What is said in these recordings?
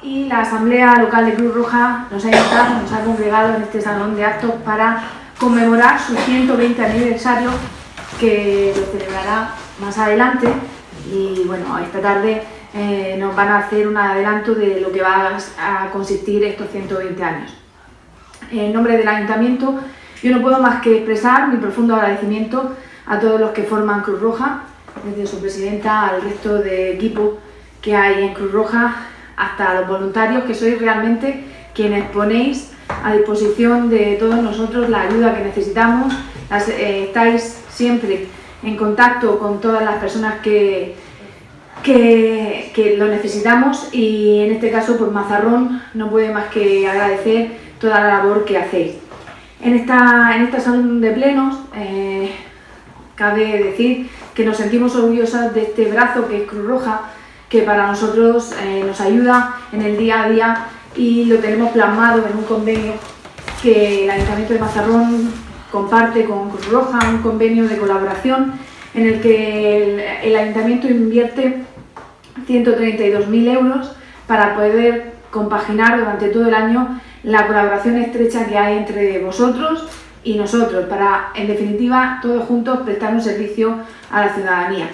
y la Asamblea Local de Cruz Roja nos ha congregado en este salón de actos para conmemorar su 120 aniversario, que lo celebrará más adelante. Y bueno, esta tarde nos van a hacer un adelanto de lo que va a consistir estos 120 años. En nombre del Ayuntamiento, yo no puedo más que expresar mi profundo agradecimiento a todos los que forman Cruz Roja, desde su presidenta al resto de equipo que hay en Cruz Roja, hasta los voluntarios, que sois realmente quienes ponéis a disposición de todos nosotros la ayuda que necesitamos. Estáis siempre en contacto con todas las personas que lo necesitamos, y en este caso pues Mazarrón no puede más que agradecer toda la labor que hacéis. En esta salón de plenos cabe decir que nos sentimos orgullosas de este brazo que es Cruz Roja, que para nosotros nos ayuda en el día a día, y lo tenemos plasmado en un convenio que el Ayuntamiento de Mazarrón comparte con Cruz Roja, un convenio de colaboración en el que el Ayuntamiento invierte 132.000 euros para poder compaginar durante todo el año la colaboración estrecha que hay entre vosotros y nosotros, para, en definitiva, todos juntos prestar un servicio a la ciudadanía.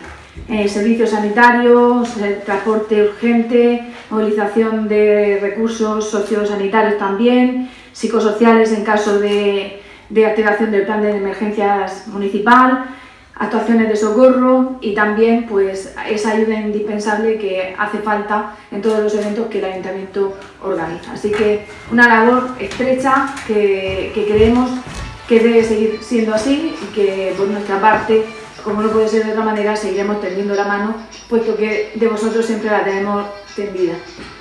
Servicios sanitarios, transporte urgente, movilización de recursos sociosanitarios también, psicosociales en caso de activación del plan de emergencias municipal, actuaciones de socorro, y también pues esa ayuda indispensable que hace falta en todos los eventos que el Ayuntamiento organiza. Así que una labor estrecha que creemos que debe seguir siendo así, y que por nuestra parte, como no puede ser de otra manera, seguiremos tendiendo la mano, puesto que de vosotros siempre la tenemos tendida.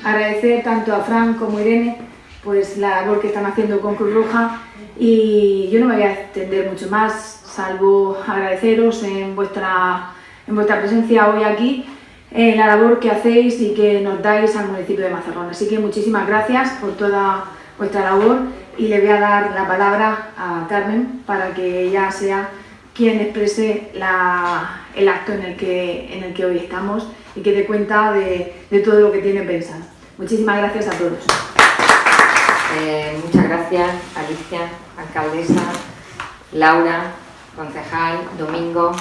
Agradecer tanto a Fran como a Irene pues la labor que están haciendo con Cruz Roja, y yo no me voy a extender mucho más, salvo agradeceros en vuestra presencia hoy aquí, la labor que hacéis y que nos dais al municipio de Mazarrón. Así que muchísimas gracias por toda vuestra labor, y le voy a dar la palabra a Carmen para que ella sea quien exprese el acto en el que hoy estamos, y que dé cuenta de todo lo que tiene pensado. Muchísimas gracias a todos. Muchas gracias, Alicia, alcaldesa, Laura, concejal, Domingo,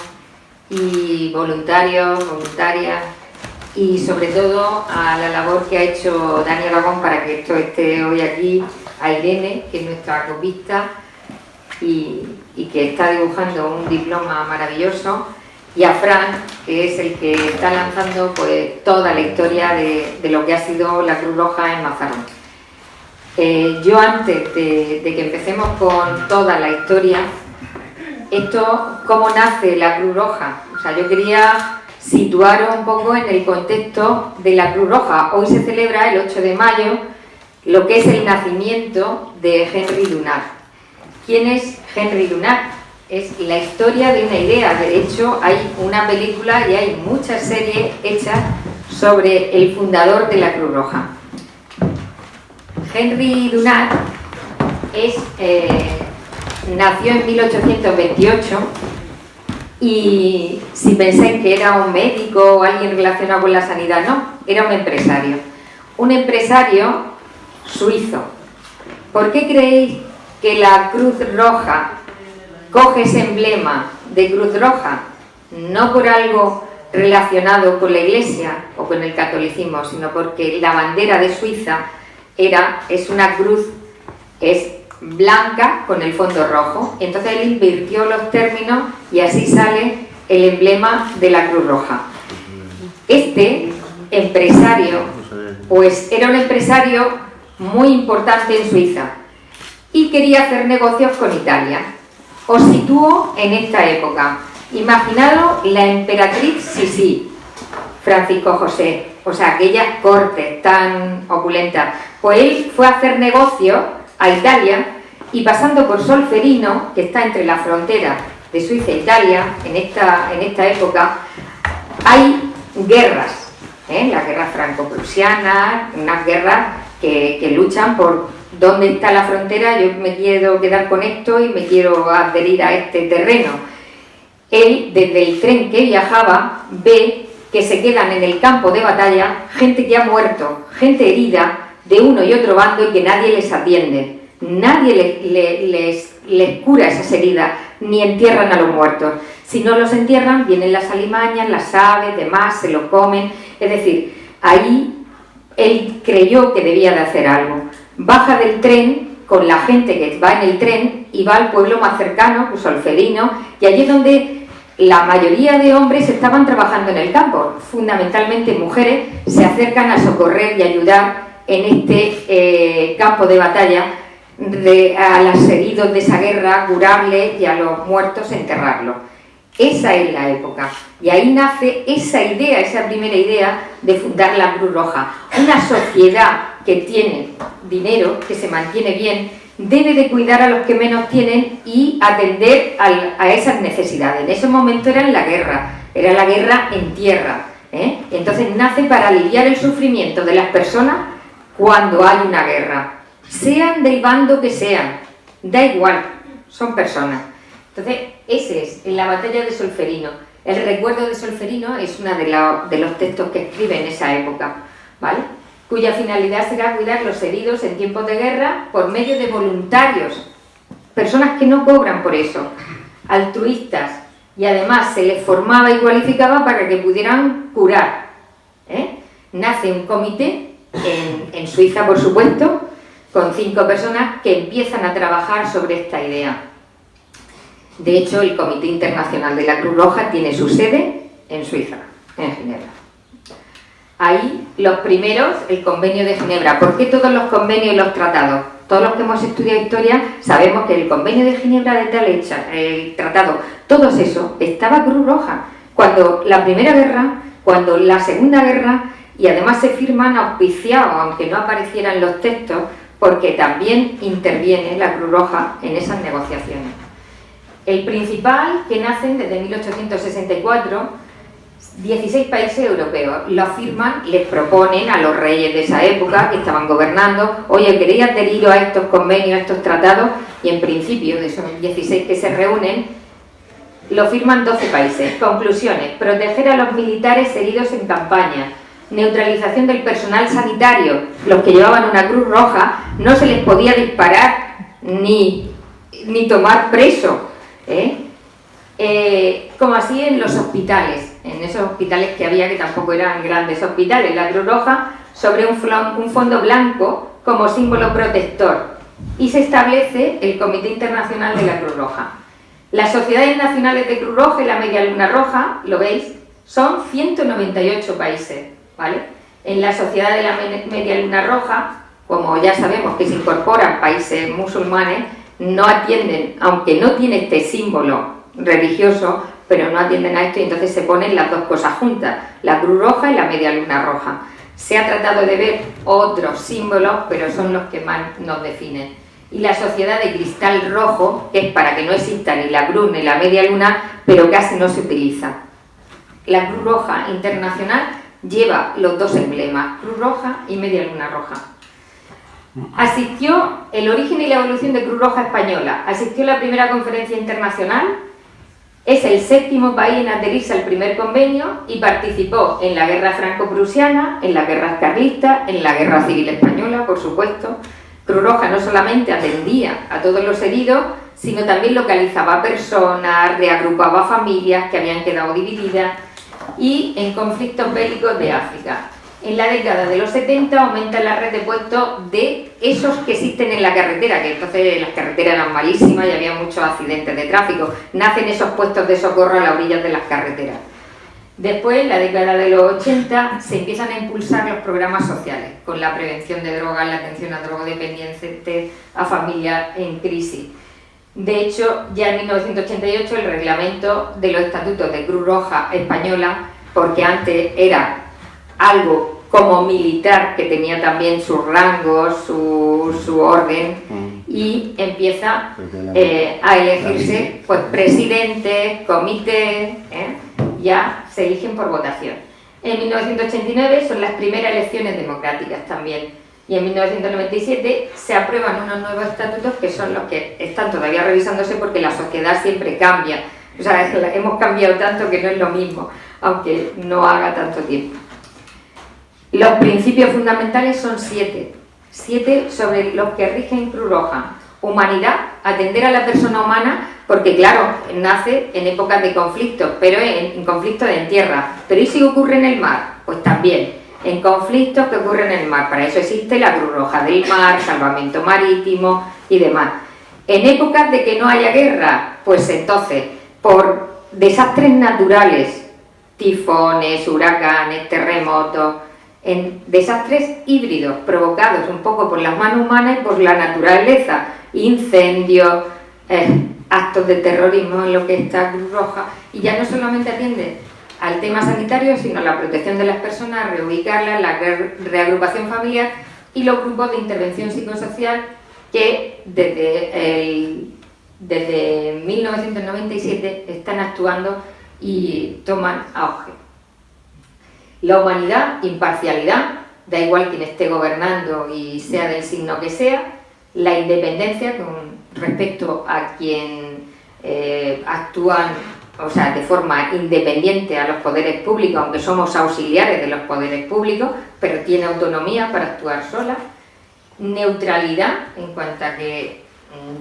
y voluntarios, voluntarias, y sobre todo a la labor que ha hecho Dani Aragón para que esto esté hoy aquí, a Irene, que es nuestra copista y que está dibujando un diploma maravilloso, y a Fran, que es el que está lanzando pues toda la historia de lo que ha sido la Cruz Roja en Mazarrón. Yo, antes de que empecemos con toda la historia, cómo nace la Cruz Roja, o sea, yo quería situaros un poco en el contexto de la Cruz Roja. Hoy se celebra el 8 de mayo lo que es el nacimiento de Henry Dunant. ¿Quién es Henry Dunant? Es la historia de una idea. De hecho, hay una película y hay muchas series hechas sobre el fundador de la Cruz Roja. Henry Dunant nació en 1828, y si pensáis que era un médico o alguien relacionado con la sanidad, no, era un empresario suizo. ¿Por qué creéis que la Cruz Roja coge ese emblema de Cruz Roja? No por algo relacionado con la Iglesia o con el catolicismo, sino porque la bandera de Suiza es una cruz, es blanca con el fondo rojo. Entonces él invirtió los términos y así sale el emblema de la Cruz Roja. Este empresario pues era un empresario muy importante en Suiza y quería hacer negocios con Italia. Os sitúo en esta época. Imaginaros la emperatriz Sisi, Francisco José, o sea, aquella corte tan opulenta. Pues él fue a hacer negocios a Italia, y pasando por Solferino, que está entre la frontera de Suiza e Italia, en esta época, hay guerras, la guerra franco-prusiana, unas guerras que luchan por dónde está la frontera. Yo me quiero quedar con esto y me quiero adherir a este terreno. Él, desde el tren que viajaba, ve que se quedan en el campo de batalla, gente que ha muerto, gente herida de uno y otro bando y que nadie les atiende, nadie les cura esas heridas, ni entierran a los muertos. Si no los entierran, vienen las alimañas, las aves, demás, se lo comen. Es decir, ahí él creyó que debía de hacer algo. Baja del tren con la gente que va en el tren y va al pueblo más cercano, pues Solferino, y allí es donde la mayoría de hombres estaban trabajando en el campo, fundamentalmente mujeres, se acercan a socorrer y ayudar en este campo de batalla a los heridos de esa guerra, curarles, y a los muertos enterrarlos. Esa es la época, y ahí nace esa idea, esa primera idea de fundar la Cruz Roja. Una sociedad que tiene dinero, que se mantiene bien, debe de cuidar a los que menos tienen y atender a esas necesidades. En ese momento era la guerra en tierra, ¿eh? Entonces nace para aliviar el sufrimiento de las personas cuando hay una guerra, sean del bando que sean, da igual, son personas. Entonces, ese es, en la batalla de Solferino. El recuerdo de Solferino es uno de los textos que escribe en esa época, ¿vale? Cuya finalidad será cuidar los heridos en tiempos de guerra por medio de voluntarios, personas que no cobran por eso, altruistas, y además se les formaba y cualificaba para que pudieran curar, ¿eh? Nace un comité en Suiza, por supuesto, con 5 personas que empiezan a trabajar sobre esta idea. De hecho, el Comité Internacional de la Cruz Roja tiene su sede en Suiza, en Ginebra. Ahí, los primeros, el Convenio de Ginebra. ¿Por qué todos los convenios y los tratados? Todos los que hemos estudiado historia sabemos que el Convenio de Ginebra de tal hecha, el tratado, todo eso, estaba Cruz Roja. Cuando la Primera Guerra, cuando la Segunda Guerra, y además se firman auspiciados, aunque no aparecieran los textos, porque también interviene la Cruz Roja en esas negociaciones. El principal, que nacen desde 1864, 16 países europeos lo firman, les proponen a los reyes de esa época que estaban gobernando: oye, ¿queréis adheriros a estos convenios, a estos tratados? Y en principio, de esos 16 que se reúnen, lo firman 12 países. Conclusiones: proteger a los militares heridos en campaña, neutralización del personal sanitario, los que llevaban una Cruz Roja, no se les podía disparar ni tomar preso, como así en los hospitales, en esos hospitales que había, que tampoco eran grandes hospitales, la Cruz Roja sobre un fondo blanco como símbolo protector, y se establece el Comité Internacional de la Cruz Roja. Las sociedades nacionales de Cruz Roja y la Media Luna Roja, lo veis, son 198 países, ¿vale? En la sociedad de la Media Luna Roja, como ya sabemos que se incorporan países musulmanes, no atienden, aunque no tiene este símbolo religioso, pero no atienden a esto, y entonces se ponen las dos cosas juntas, la Cruz Roja y la Media Luna Roja. Se ha tratado de ver otros símbolos, pero son los que más nos definen. Y la Sociedad de Cristal Rojo, que es para que no exista ni la Cruz ni la Media Luna, pero casi no se utiliza. La Cruz Roja Internacional lleva los dos emblemas, Cruz Roja y Media Luna Roja. Asistió el origen y la evolución de Cruz Roja Española. Asistió a la primera conferencia internacional. Es el 7º país en adherirse al primer convenio y participó en la guerra franco-prusiana, en las guerras carlistas, en la guerra civil española, por supuesto. Cruz Roja no solamente atendía a todos los heridos, sino también localizaba personas, reagrupaba familias que habían quedado divididas, y en conflictos bélicos de África. En la década de los 70 aumenta la red de puestos de esos que existen en la carretera, que entonces las carreteras eran malísimas y había muchos accidentes de tráfico. Nacen esos puestos de socorro a las orillas de las carreteras. Después, en la década de los 80, se empiezan a impulsar los programas sociales, con la prevención de drogas, la atención a drogodependientes, a familias en crisis. De hecho, ya en 1988 el reglamento de los estatutos de Cruz Roja Española, porque antes era algo como militar, que tenía también sus rangos, su orden, y empieza a elegirse pues presidentes, comités, ya se eligen por votación. En 1989 son las primeras elecciones democráticas también, y en 1997 se aprueban unos nuevos estatutos que son los que están todavía revisándose, porque la sociedad siempre cambia. O sea, hemos cambiado tanto que no es lo mismo, aunque no haga tanto tiempo. Los principios fundamentales son 7. 7 sobre los que rigen Cruz Roja. Humanidad, atender a la persona humana, porque claro, nace en épocas de conflictos, pero en conflictos en tierra. Pero ¿y si ocurre en el mar? Pues también, en conflictos que ocurren en el mar. Para eso existe la Cruz Roja del Mar, salvamento marítimo y demás. En épocas de que no haya guerra, pues entonces, por desastres naturales, tifones, huracanes, terremotos, en desastres híbridos provocados un poco por las manos humanas y por la naturaleza, incendios, actos de terrorismo en lo que está Cruz Roja, y ya no solamente atiende al tema sanitario, sino a la protección de las personas, reubicarlas, la reagrupación familiar y los grupos de intervención psicosocial que desde 1997 están actuando y toman auge. La humanidad, imparcialidad, da igual quien esté gobernando y sea del signo que sea. La independencia con respecto a quien actúan, o sea, de forma independiente a los poderes públicos, aunque somos auxiliares de los poderes públicos, pero tiene autonomía para actuar sola. Neutralidad, en cuanto a que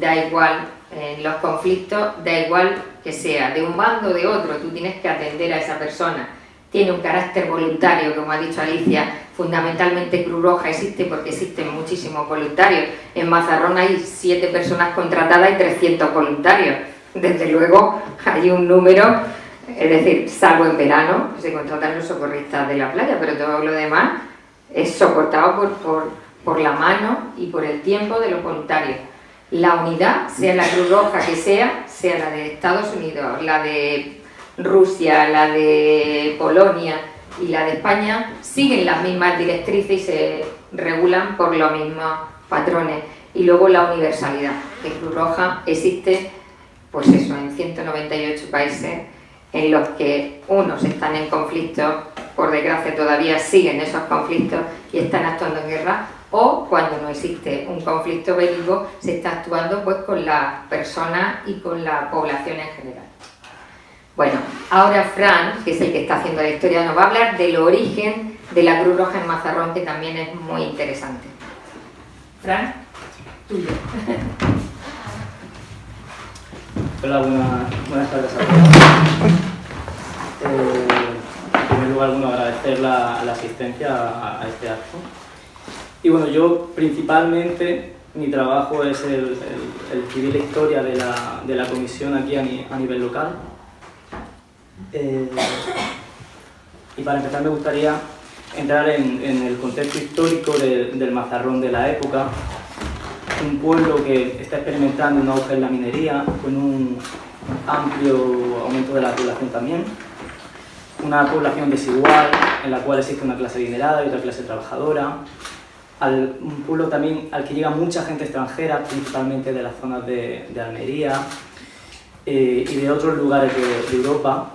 da igual en los conflictos, da igual que sea de un bando o de otro, tú tienes que atender a esa persona. Tiene un carácter voluntario, como ha dicho Alicia, fundamentalmente Cruz Roja existe porque existen muchísimos voluntarios. En Mazarrón hay 7 personas contratadas y 300 voluntarios. Desde luego hay un número, es decir, salvo en verano, se contratan los socorristas de la playa, pero todo lo demás es soportado por la mano y por el tiempo de los voluntarios. La unidad, sea la Cruz Roja que sea la de Estados Unidos, la de Rusia, la de Polonia y la de España, siguen las mismas directrices y se regulan por los mismos patrones. Y luego la universalidad, que Cruz Roja existe, pues eso, en 198 países en los que unos están en conflicto, por desgracia todavía siguen esos conflictos y están actuando en guerra, o cuando no existe un conflicto bélico se está actuando pues con las personas y con la población en general. Bueno, ahora Fran, que es el que está haciendo la historia, nos va a hablar del origen de la Cruz Roja en Mazarrón, que también es muy interesante. Fran, tuyo. Hola, buenas tardes a todos. En primer lugar, agradecer la asistencia a este acto. Y bueno, yo principalmente, mi trabajo es el escribir la historia de la comisión aquí a nivel local. Y para empezar me gustaría entrar en el contexto histórico del Mazarrón de la época, un pueblo que está experimentando un auge en la minería, con un amplio aumento de la población también, una población desigual en la cual existe una clase adinerada y otra clase trabajadora, un pueblo también al que llega mucha gente extranjera, principalmente de las zonas de Almería y de otros lugares de Europa.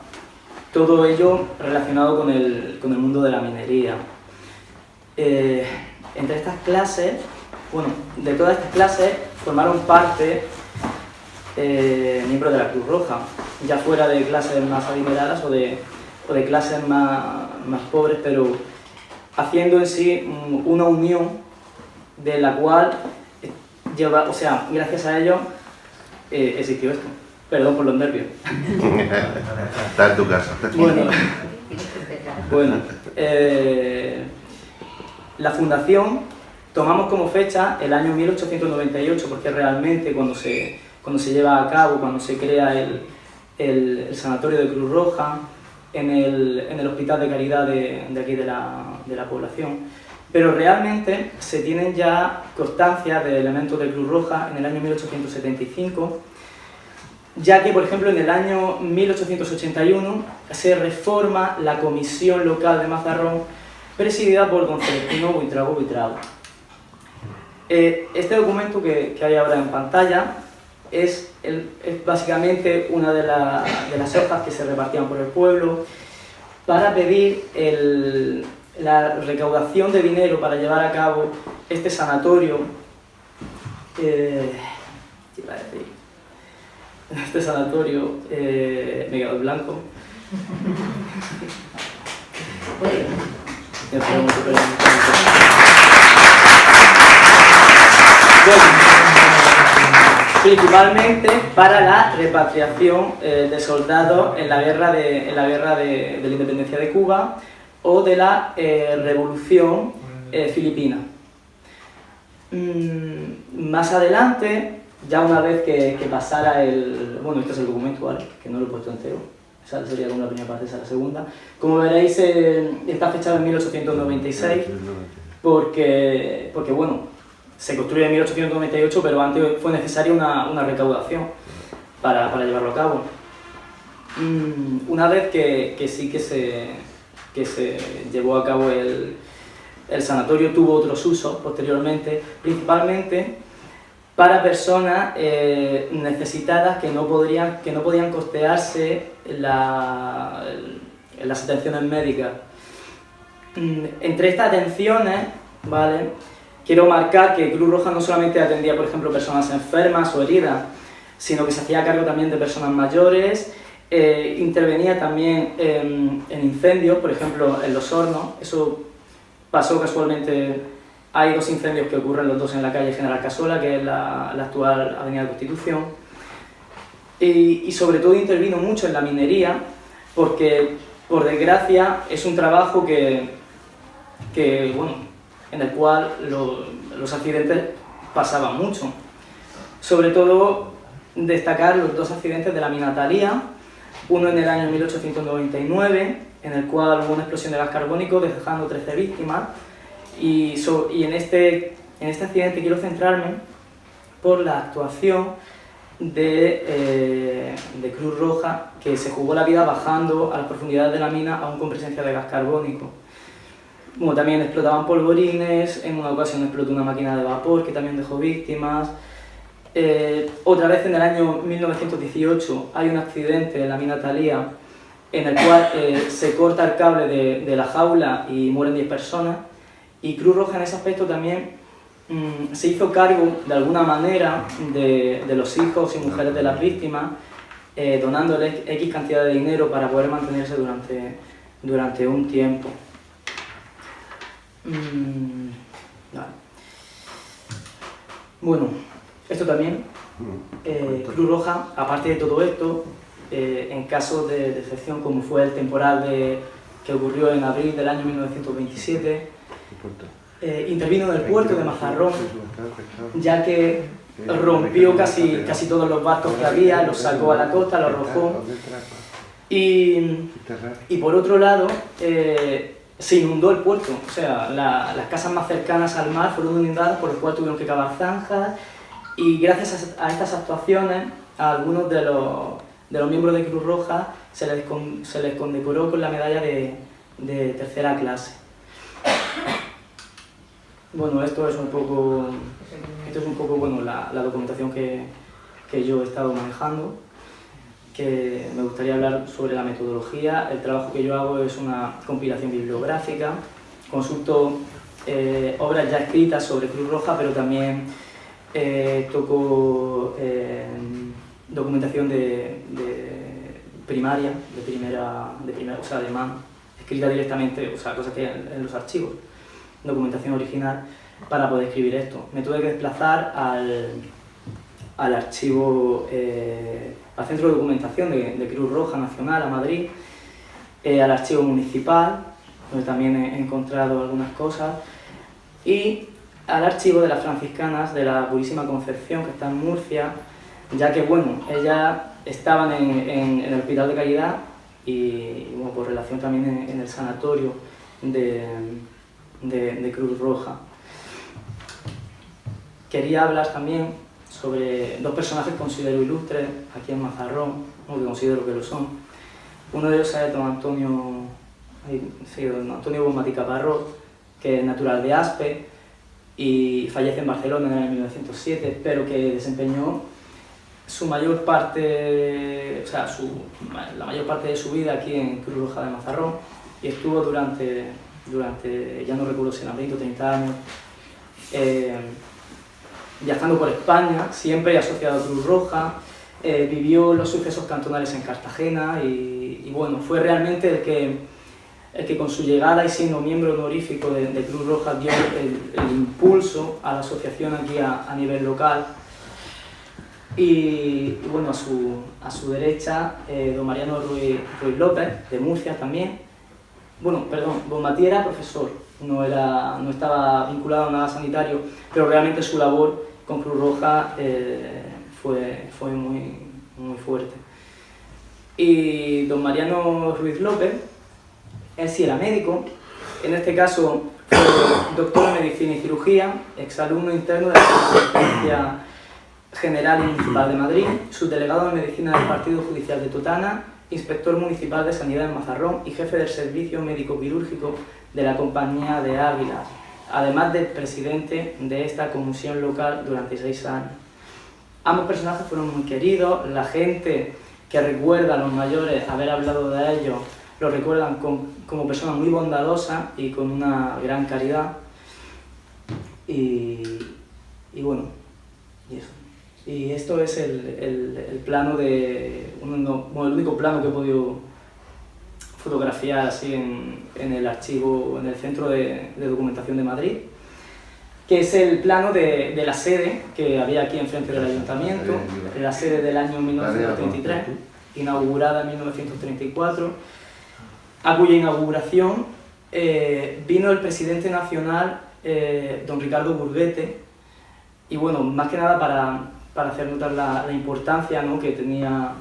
Todo ello relacionado con el mundo de la minería. Entre estas clases, bueno, de todas estas clases formaron parte miembros de la Cruz Roja, ya fuera de clases más adineradas o de clases más pobres, pero haciendo en sí una unión de la cual gracias a ello existió esto. Perdón por los nervios. Está en tu casa. Bueno, la fundación tomamos como fecha el año 1898 porque realmente cuando se lleva a cabo, cuando se crea el sanatorio de Cruz Roja en el hospital de caridad de aquí de la población. Pero realmente se tienen ya constancia de elementos de Cruz Roja en el año 1875, ya que, por ejemplo, en el año 1881 se reforma la comisión local de Mazarrón, presidida por don Celestino Buitrago. Este documento que hay ahora en pantalla es básicamente una de las hojas que se repartían por el pueblo para pedir la recaudación de dinero para llevar a cabo este sanatorio. en este sanatorio me he quedado blanco. Bueno, principalmente para la repatriación de soldados en la guerra de la independencia de Cuba o de la revolución filipina. Más adelante, ya una vez que pasara el... Bueno, este es el documento, ¿vale? Que no lo he puesto entero. Esa sería como la primera parte, esa la segunda. Como veréis, está fechado en 1896 porque bueno, se construye en 1898, pero antes fue necesaria una recaudación para llevarlo a cabo. Una vez que sí que se llevó a cabo el sanatorio, tuvo otros usos posteriormente, principalmente para personas necesitadas que no podían costearse las atenciones médicas. Entre estas atenciones, ¿vale?, quiero marcar que Cruz Roja no solamente atendía, por ejemplo, personas enfermas o heridas, sino que se hacía cargo también de personas mayores, intervenía también en incendios, por ejemplo, en los hornos. Eso pasó casualmente. Hay dos incendios que ocurren, los dos en la calle General Casola, que es la actual Avenida Constitución, y sobre todo intervino mucho en la minería, porque, por desgracia, es un trabajo bueno, en el cual los accidentes pasaban mucho. Sobre todo, destacar los dos accidentes de la mina Thalía, uno en el año 1899, en el cual hubo una explosión de gas carbónico dejando 13 víctimas, y en este accidente quiero centrarme por la actuación de Cruz Roja, que se jugó la vida bajando a las profundidades de la mina, aún con presencia de gas carbónico. Bueno, también explotaban polvorines, en una ocasión explotó una máquina de vapor que también dejó víctimas. Otra vez en el año 1918 hay un accidente en la mina Thalía, en el cual se corta el cable de la jaula y mueren 10 personas. Y Cruz Roja en ese aspecto también se hizo cargo de alguna manera de los hijos y mujeres de las víctimas, donándoles X cantidad de dinero para poder mantenerse durante un tiempo. Vale. Bueno, esto también, Cruz Roja, aparte de todo esto, en casos de excepción como fue el temporal que ocurrió en abril del año 1927, intervino en el puerto de Mazarrón, ya que rompió casi todos los barcos que había, los sacó a la costa, los arrojó, y por otro lado se inundó el puerto. O sea, las casas más cercanas al mar fueron inundadas, por lo cual tuvieron que cavar zanjas, y gracias a estas actuaciones a algunos de los miembros de Cruz Roja se les condecoró con la medalla de tercera clase. Bueno, esto es un poco bueno, la documentación que yo he estado manejando, que me gustaría hablar sobre la metodología. El trabajo que yo hago es una compilación bibliográfica, consulto obras ya escritas sobre Cruz Roja, pero también toco documentación de primaria, o sea, de mano, escrita directamente, o sea, cosas que hay en los archivos, documentación original, para poder escribir esto. Me tuve que desplazar al archivo, al centro de documentación de Cruz Roja Nacional, a Madrid, al archivo municipal, donde también he encontrado algunas cosas, y al archivo de las franciscanas de la Purísima Concepción, que está en Murcia, ya que, bueno, ellas estaban en el Hospital de Caridad y bueno, por relación también en el sanatorio de Cruz Roja. Quería hablar también sobre dos personajes que considero ilustres aquí en Mazarrón, o que considero que lo son. Uno de ellos es don Antonio Bonmatí Caparrós, que es natural de Aspe y fallece en Barcelona en el año 1907, pero que desempeñó la mayor parte de su vida aquí en Cruz Roja de Mazarrón, y estuvo durante ya no recuerdo si eran 20 o 30 años, viajando por España, siempre asociado a Cruz Roja, vivió los sucesos cantonales en Cartagena y bueno, fue realmente el que con su llegada y siendo miembro honorífico de Cruz Roja dio el impulso a la asociación aquí a nivel local. Y bueno, a su derecha, don Mariano Ruiz López, de Murcia también. Bueno, perdón, don Matías era profesor, no estaba vinculado a nada sanitario, pero realmente su labor con Cruz Roja fue muy, muy fuerte. Y don Mariano Ruiz López, él sí era médico, en este caso fue doctor en Medicina y Cirugía, exalumno interno de la Conferencia General y Municipal de Madrid, subdelegado de Medicina del Partido Judicial de Totana, inspector municipal de Sanidad en Mazarrón y jefe del servicio médico-quirúrgico de la Compañía de Águilas, además de presidente de esta comisión local durante 6 años. Ambos personajes fueron muy queridos, la gente que recuerda a los mayores haber hablado de ellos lo recuerdan como personas muy bondadosas y con una gran caridad. Y bueno, y eso. Y esto es el plano el único plano que he podido fotografiar así en el archivo, en el Centro de Documentación de Madrid, que es el plano de la sede que había aquí enfrente del Ayuntamiento, la sede del año 1933, inaugurada en 1934, a cuya inauguración vino el presidente nacional, don Ricardo Burguete, y bueno, más que nada para hacer notar la importancia, ¿no?, que tenía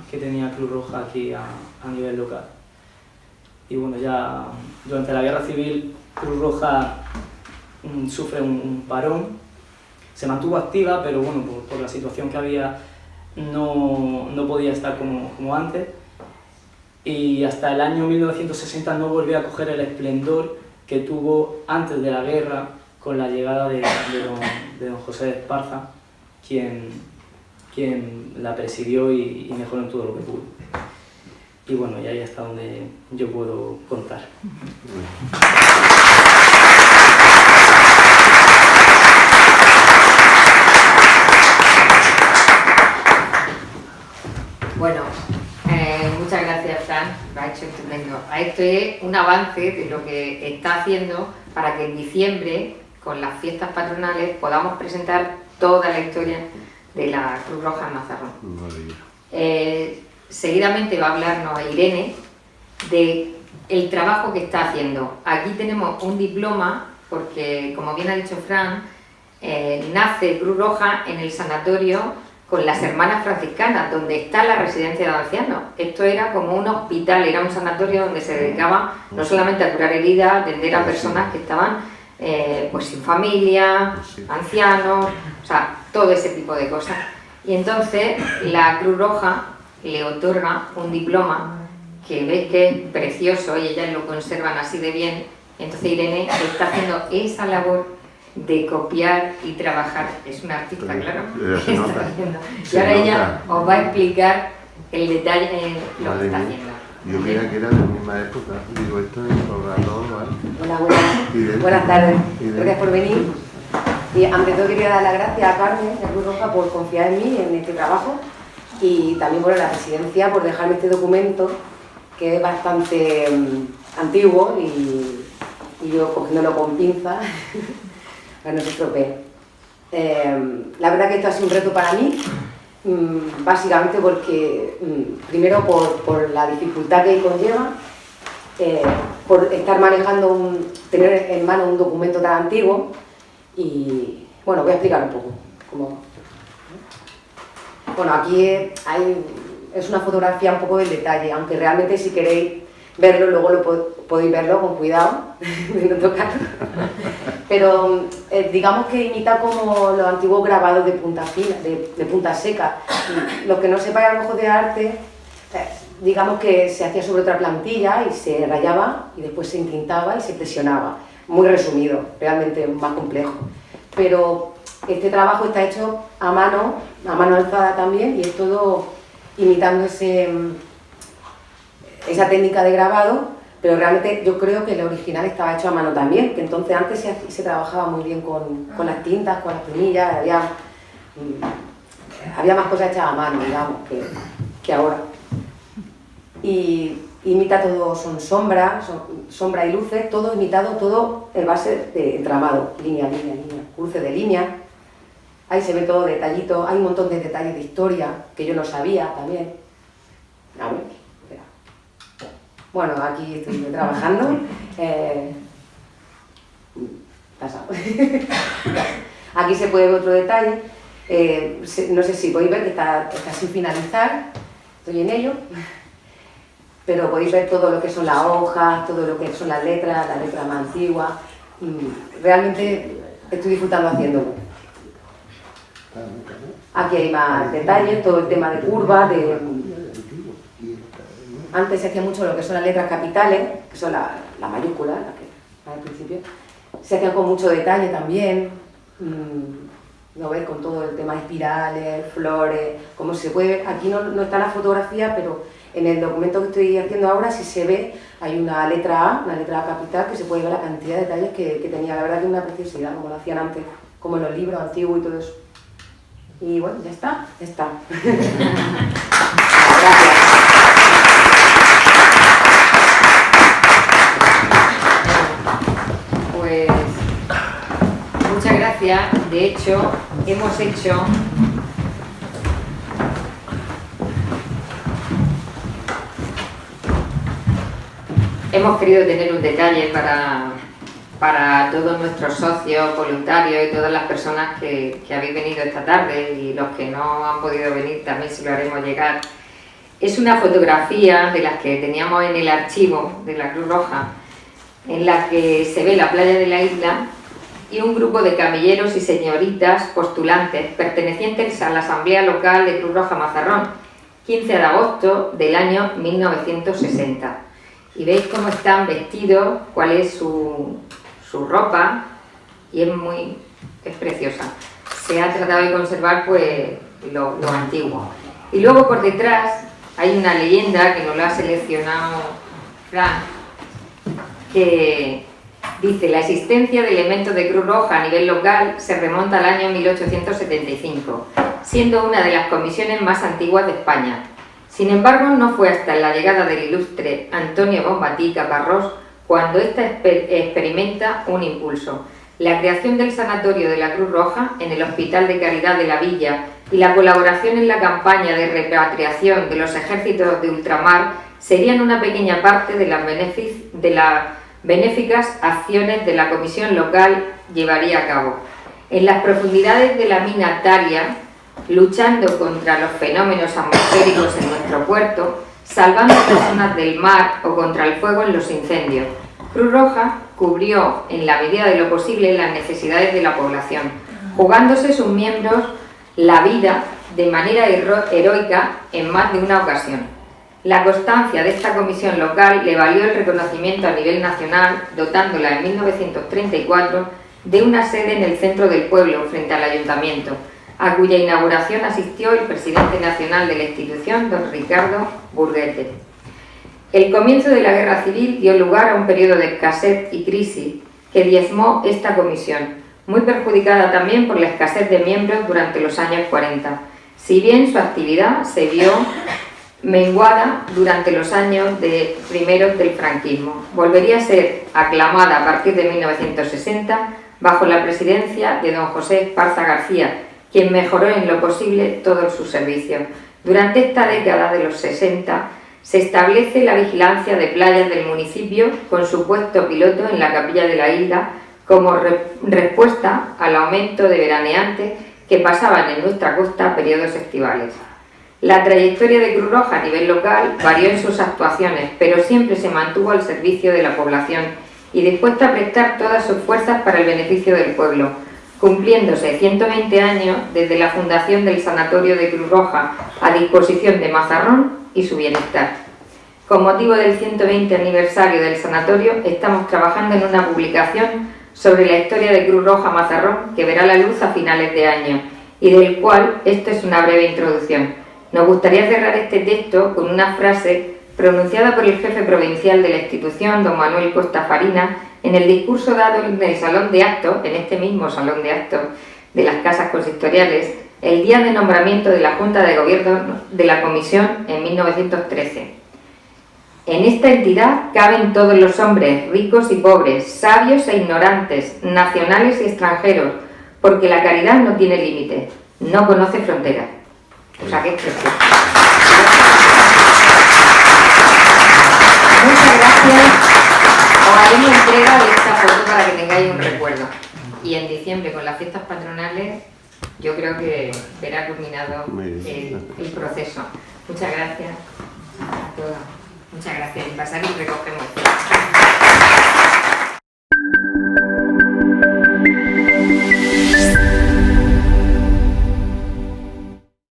Cruz Roja aquí a nivel local. Y bueno, ya durante la Guerra Civil Cruz Roja sufre un parón, se mantuvo activa, pero bueno, por la situación que había no podía estar como antes, y hasta el año 1960 no volvió a coger el esplendor que tuvo antes de la guerra con la llegada de don José de Esparza, quien la presidió y mejoró en todo lo que pudo. Y bueno, y ahí hasta donde yo puedo contar. Bueno, muchas gracias, Fran, lo ha hecho estupendo. Esto es un avance de lo que está haciendo para que en diciembre, con las fiestas patronales, podamos presentar toda la historia de la Cruz Roja en Mazarrón. Seguidamente va a hablarnos Irene de el trabajo que está haciendo. Aquí tenemos un diploma, porque como bien ha dicho Fran, nace Cruz Roja en el sanatorio con las hermanas franciscanas, donde está la residencia de ancianos. Esto era como un hospital, era un sanatorio donde se dedicaba no solamente a curar heridas, a atender a personas que estaban pues sin familia, ancianos, o sea, todo ese tipo de cosas. Y entonces la Cruz Roja le otorga un diploma que ves que es precioso y ellas lo conservan así de bien. Entonces Irene está haciendo esa labor de copiar y trabajar. Es una artista, claro, que está haciendo. Y ahora ella os va a explicar el detalle de lo que está haciendo. Yo mira que era de la misma época, digo, esto es todo, ¿vale? Hola, buenas tardes, gracias por venir. Y ante todo quería dar las gracias a Carmen de Cruz Roja por confiar en mí, en este trabajo, y también por la presidencia por dejarme este documento que es bastante antiguo y yo cogiéndolo con pinzas para no se estropee. La verdad que esto ha sido un reto para mí, básicamente porque, primero por la dificultad que conlleva, por estar manejando, tener en mano un documento tan antiguo, y bueno, voy a explicar un poco. Bueno, aquí es una fotografía un poco del detalle, aunque realmente si queréis verlo, luego podéis verlo con cuidado, de no tocar. Pero digamos que imita como los antiguos grabados de punta fina, de punta seca. Y los que no sepáis a lo mejor de arte, digamos que se hacía sobre otra plantilla y se rayaba y después se entintaba y se presionaba. Muy resumido, realmente más complejo. Pero este trabajo está hecho a mano alzada también, y es todo imitando esa técnica de grabado, pero realmente yo creo que el original estaba hecho a mano también, que entonces antes se trabajaba muy bien con las tintas, con las plumillas, había había más cosas hechas a mano, digamos, que ahora. Y imita todo, son sombra y luces, todo imitado, todo en base de entramado, línea, cruce de línea. Ahí se ve todo detallito, hay un montón de detalles de historia que yo no sabía también. A ver, espera. Bueno, aquí estoy trabajando. Pasado. Aquí se puede ver otro detalle. No sé si podéis ver que está sin finalizar, estoy en ello. Pero podéis ver todo lo que son las hojas, todo lo que son las letras, la letra más antigua. Realmente estoy disfrutando haciéndolo. Aquí hay más detalles, todo el tema de curvas, Antes se hacía mucho lo que son las letras capitales, que son la mayúscula, la que al principio. Se hacían con mucho detalle también. ¿No ves? Con todo el tema de espirales, flores, como se puede ver. Aquí no está la fotografía, pero en el documento que estoy haciendo ahora, si se ve, hay una letra A capital, que se puede ver la cantidad de detalles que tenía. La verdad que es una preciosidad, como lo hacían antes, como en los libros antiguos y todo eso. Y bueno, ya está. Gracias. Pues muchas gracias. De hecho, hemos querido tener un detalle para todos nuestros socios, voluntarios y todas las personas que habéis venido esta tarde, y los que no han podido venir también se lo haremos llegar. Es una fotografía de las que teníamos en el archivo de la Cruz Roja, en la que se ve la playa de la isla y un grupo de camilleros y señoritas postulantes pertenecientes a la Asamblea Local de Cruz Roja Mazarrón, 15 de agosto del año 1960. Y veis cómo están vestidos, cuál es su ropa, y es preciosa. Se ha tratado de conservar pues lo antiguo. Y luego por detrás hay una leyenda que nos lo ha seleccionado Fran, que dice: la existencia de elementos de Cruz Roja a nivel local se remonta al año 1875, siendo una de las comisiones más antiguas de España. Sin embargo, no fue hasta la llegada del ilustre Antonio Bonmatí Caparrós cuando ésta experimenta un impulso. La creación del Sanatorio de la Cruz Roja en el Hospital de Caridad de la Villa y la colaboración en la campaña de repatriación de los ejércitos de ultramar serían una pequeña parte de las benéficas acciones de la comisión local llevaría a cabo. En las profundidades de la mina Taria, luchando contra los fenómenos atmosféricos en nuestro puerto, salvando personas del mar o contra el fuego en los incendios, Cruz Roja cubrió en la medida de lo posible las necesidades de la población, jugándose sus miembros la vida de manera heroica en más de una ocasión. La constancia de esta comisión local le valió el reconocimiento a nivel nacional, dotándola en 1934 de una sede en el centro del pueblo, frente al ayuntamiento, a cuya inauguración asistió el presidente nacional de la institución, don Ricardo Burguete. El comienzo de la Guerra Civil dio lugar a un periodo de escasez y crisis que diezmó esta comisión, muy perjudicada también por la escasez de miembros durante los años 40, si bien su actividad se vio menguada durante los años primeros del franquismo. Volvería a ser aclamada a partir de 1960 bajo la presidencia de don José Esparza García, quien mejoró en lo posible todos sus servicios. Durante esta década de los 60 se establece la vigilancia de playas del municipio con su puesto piloto en la capilla de la isla como respuesta al aumento de veraneantes que pasaban en nuestra costa a periodos estivales. La trayectoria de Cruz Roja a nivel local varió en sus actuaciones, pero siempre se mantuvo al servicio de la población y dispuesta a prestar todas sus fuerzas para el beneficio del pueblo, cumpliéndose 120 años desde la fundación del Sanatorio de Cruz Roja a disposición de Mazarrón y su bienestar. Con motivo del 120 aniversario del sanatorio, estamos trabajando en una publicación sobre la historia de Cruz Roja Mazarrón que verá la luz a finales de año y del cual esto es una breve introducción. Nos gustaría cerrar este texto con una frase pronunciada por el jefe provincial de la institución, don Manuel Costa Farina, en el discurso dado en el salón de actos, en este mismo salón de actos de las casas consistoriales, el día de nombramiento de la Junta de Gobierno de la Comisión en 1913. En esta entidad caben todos los hombres, ricos y pobres, sabios e ignorantes, nacionales y extranjeros, porque la caridad no tiene límite, no conoce fronteras. O sea que es precioso. Muchas gracias. Os haremos entrega de esta foto para que tengáis un recuerdo. Y en diciembre, con las fiestas patronales, yo creo que verá culminado el proceso. Muchas gracias a todos. Muchas gracias. Y pasar y recogemos.